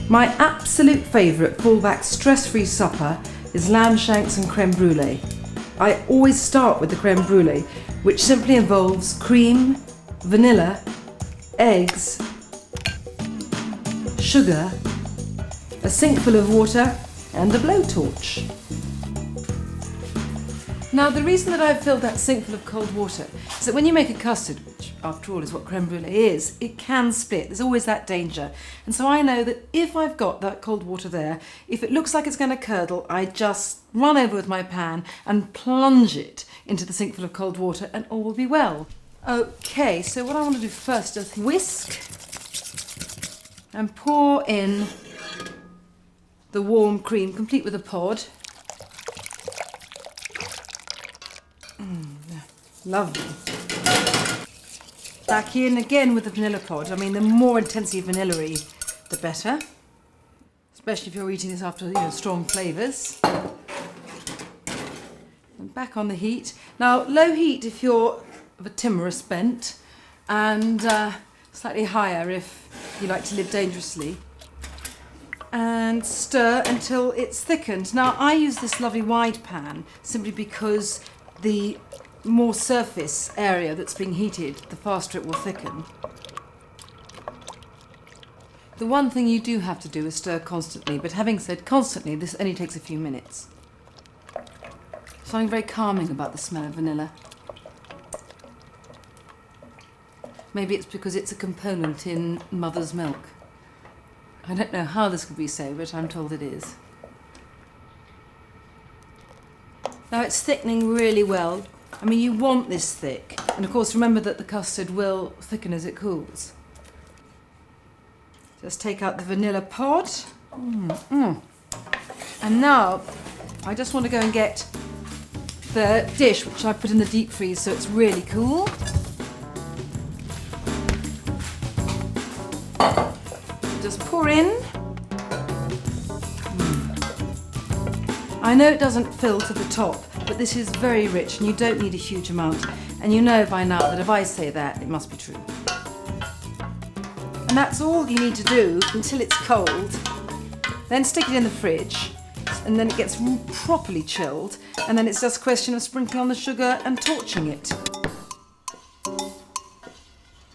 My absolute favourite pullback stress-free supper is lamb shanks and creme brûlée. I always start with the creme brûlée, which simply involves cream, vanilla, eggs, sugar, a sink full of water and a blowtorch. Now the reason that I've filled that sink full of cold water is that when you make a custard, which after all is what creme brûlée is, it can split. There's always that danger. And so I know that if I've got that cold water there, if it looks like it's going to curdle, I just run over with my pan and plunge it into the sink full of cold water and all will be well. Okay, so what I want to do first is whisk and pour in the warm cream, complete with a pod. Lovely. Back in again with the vanilla pod. I mean, the more intensely vanilla-y, the better. Especially if you're eating this after, strong flavours. And back on the heat. Now, low heat if you're of a timorous bent, and slightly higher if you like to live dangerously. And stir until it's thickened. Now, I use this lovely wide pan simply because the more surface area that's being heated, the faster it will thicken. The one thing you do have to do is stir constantly, but having said constantly, this only takes a few minutes. Something very calming about the smell of vanilla. Maybe it's because it's a component in mother's milk. I don't know how this could be so, but I'm told it is. Now it's thickening really well. I mean, you want this thick. And of course, remember that the custard will thicken as it cools. Just take out the vanilla pod. And now, I just want to go and get the dish, which I put in the deep freeze so it's really cool. Just pour in. I know it doesn't fill to the top, but this is very rich and you don't need a huge amount. And you know by now that if I say that, it must be true. And that's all you need to do until it's cold. Then stick it in the fridge, and then it gets properly chilled, and then it's just a question of sprinkling on the sugar and torching it.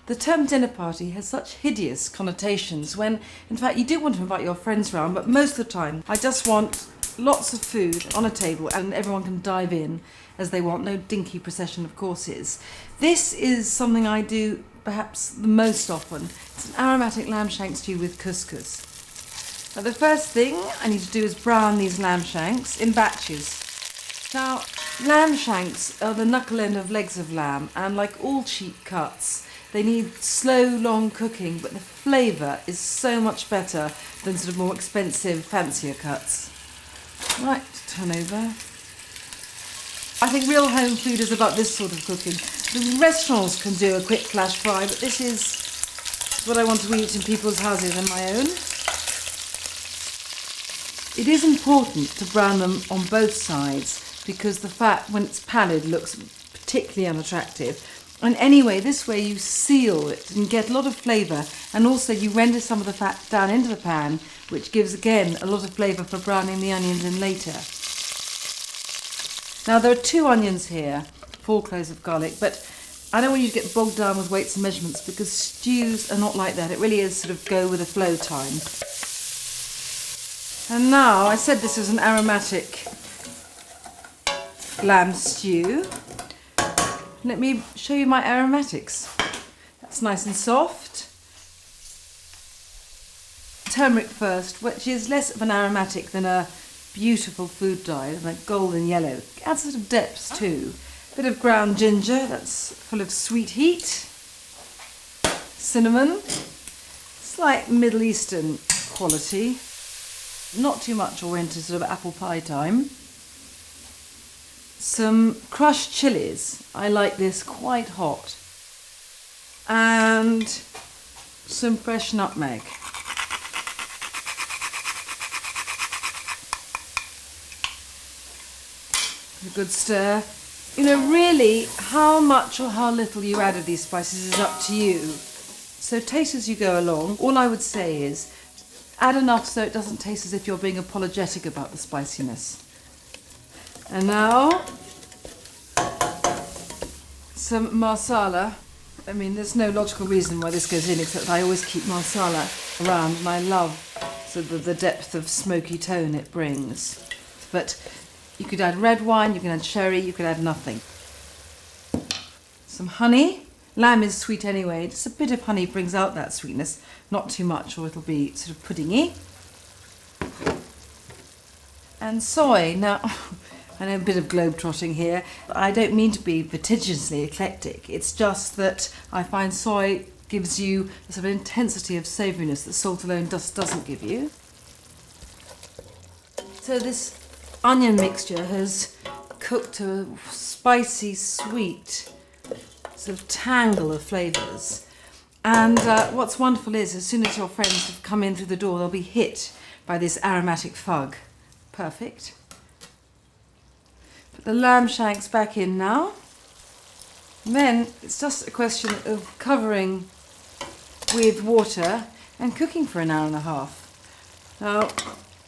The term dinner party has such hideous connotations when, in fact, you do want to invite your friends round, but most of the time I just want lots of food on a table and everyone can dive in as they want, no dinky procession of courses. This is something I do perhaps the most often. It's an aromatic lamb shank stew with couscous. Now the first thing I need to do is brown these lamb shanks in batches. Now, lamb shanks are the knuckle end of legs of lamb, and like all cheap cuts, they need slow, long cooking, but the flavour is so much better than sort of more expensive, fancier cuts. Right, turn over. I think real home food is about this sort of cooking. The restaurants can do a quick flash fry, but this is what I want to eat in people's houses and my own. It is important to brown them on both sides because the fat, when it's pallid, looks particularly unattractive. And anyway, this way you seal it and get a lot of flavour, and also you render some of the fat down into the pan, which gives again a lot of flavour for browning the onions in later. Now there are 2 onions here, 4 cloves of garlic, but I don't want you to get bogged down with weights and measurements because stews are not like that. It really is sort of go with the flow time. And now, I said this was an aromatic lamb stew. Let me show you my aromatics. That's nice and soft. Turmeric first, which is less of an aromatic than a beautiful food dye, like golden yellow. Adds sort of depth too. Bit of ground ginger, that's full of sweet heat. Cinnamon, slight Middle Eastern quality. Not too much or into sort of apple pie time. Some crushed chilies. I like this quite hot. And some fresh nutmeg. A good stir. You know, really, how much or how little you add of these spices is up to you. So taste as you go along. All I would say is Add enough so it doesn't taste as if you're being apologetic about the spiciness. And now, some marsala. I mean, there's no logical reason why this goes in, except I always keep marsala around, and I love sort of the depth of smoky tone it brings. But you could add red wine, you can add sherry, you could add nothing. Some honey. Lamb is sweet anyway, just a bit of honey brings out that sweetness, not too much or it'll be sort of puddingy. And soy. Now, I know a bit of globe-trotting here, but I don't mean to be vertiginously eclectic. It's just that I find soy gives you a sort of intensity of savouriness that salt alone just doesn't give you. So this onion mixture has cooked to a spicy, sweet sort of tangle of flavours. And what's wonderful is, as soon as your friends have come in through the door, they'll be hit by this aromatic fug. Perfect. Put the lamb shanks back in now. And then it's just a question of covering with water and cooking for an hour and a half. Now,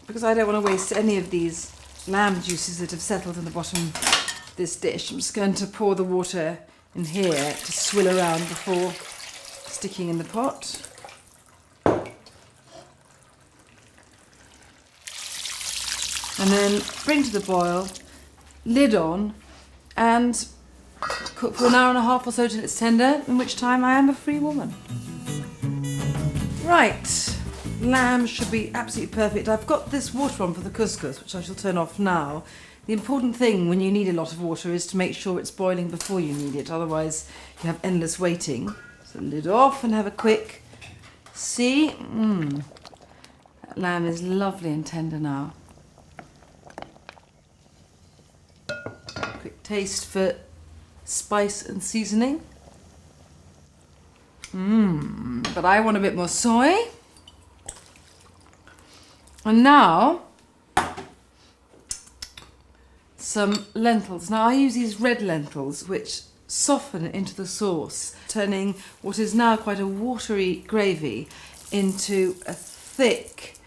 because I don't want to waste any of these lamb juices that have settled in the bottom of this dish, I'm just going to pour the water in here to swill around before sticking in the pot. And then bring to the boil, lid on, and cook for an hour and a half or so till it's tender, in which time I am a free woman. Right, lamb should be absolutely perfect. I've got this water on for the couscous, which I shall turn off now. The important thing when you need a lot of water is to make sure it's boiling before you need it, otherwise you have endless waiting. So lid off and have a quick see. That lamb is lovely and tender now. Quick taste for spice and seasoning. But I want a bit more soy. And now, some lentils. Now I use these red lentils which soften into the sauce, turning what is now quite a watery gravy into a thick,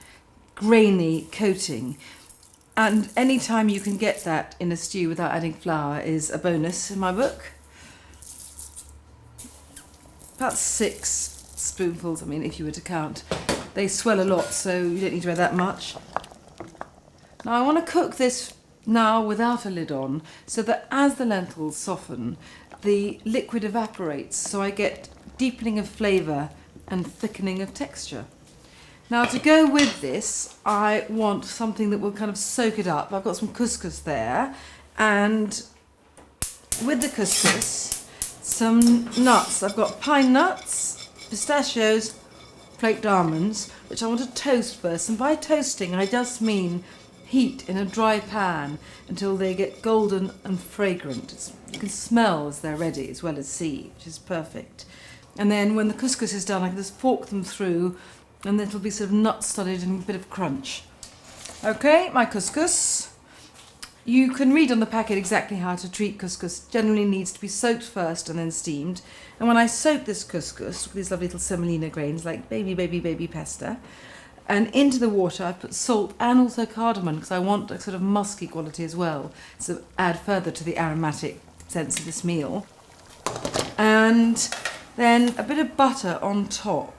grainy coating. And any time you can get that in a stew without adding flour is a bonus in my book. About 6 spoonfuls, I mean, if you were to count. They swell a lot, so you don't need to add that much. Now I want to cook this now without a lid on, so that as the lentils soften, the liquid evaporates, so I get deepening of flavour and thickening of texture. Now to go with this, I want something that will kind of soak it up. I've got some couscous there, and with the couscous, some nuts. I've got pine nuts, pistachios, flaked almonds, which I want to toast first. And by toasting, I just mean heat in a dry pan until they get golden and fragrant. You can smell as they're ready as well as see, which is perfect. And then when the couscous is done, I can just fork them through and it'll be sort of nut-studded and a bit of crunch. Okay, my couscous. You can read on the packet exactly how to treat couscous. Generally needs to be soaked first and then steamed. And when I soak this couscous with these lovely little semolina grains, like baby pasta, and into the water I put salt and also cardamom because I want a sort of musky quality as well, so add further to the aromatic sense of this meal. And then a bit of butter on top.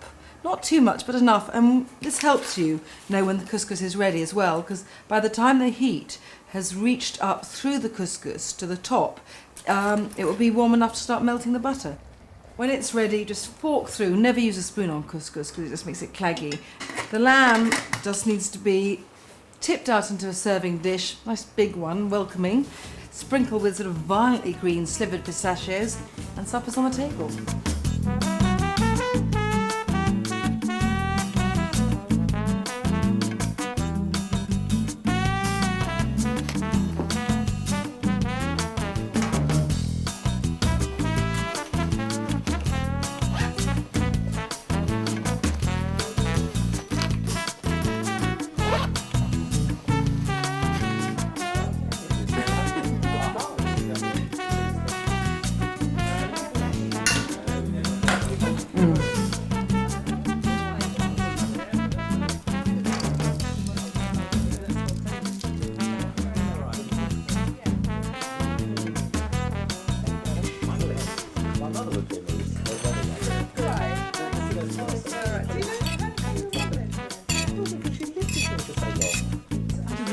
Not too much, but enough. And this helps you know when the couscous is ready as well, because by the time the heat has reached up through the couscous to the top, it will be warm enough to start melting the butter. When it's ready, just fork through. Never use a spoon on couscous because it just makes it claggy. The lamb just needs to be tipped out into a serving dish, nice big one, welcoming, sprinkled with sort of violently green slivered pistachios, and supper's on the table.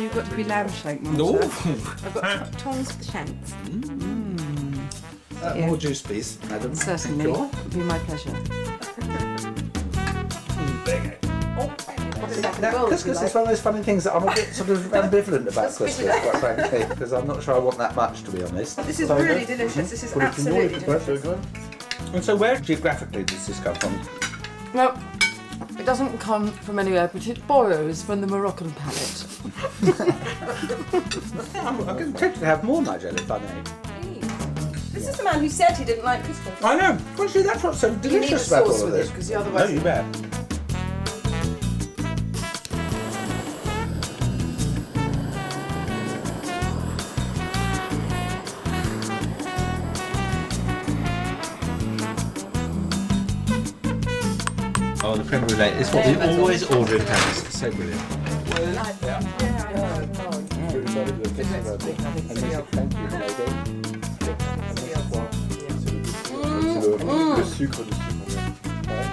You've got to be lamb shank, Mum. No. I've got tongs for the shanks. More juice, please, madam. Certainly. Sure. It would be my pleasure. There you go. Now, couscous is one of those funny things that I'm a bit sort of ambivalent about couscous, quite frankly, because I'm not sure I want that much, to be honest. This is really delicious. This is absolutely delicious. And so where geographically does this come from? Well, it doesn't come from anywhere, but it borrows from the Moroccan palate. I'm tempted to have more Nigella, if I may. This is the man who said he didn't like couscous. I know. Well, see, that's what's so You need a delicious about sauce all of with it, this. because otherwise... No, you bet. Oh, the creme brûlée is what we always order in Paris. It's so brilliant. Le sucre dessus. Ouais.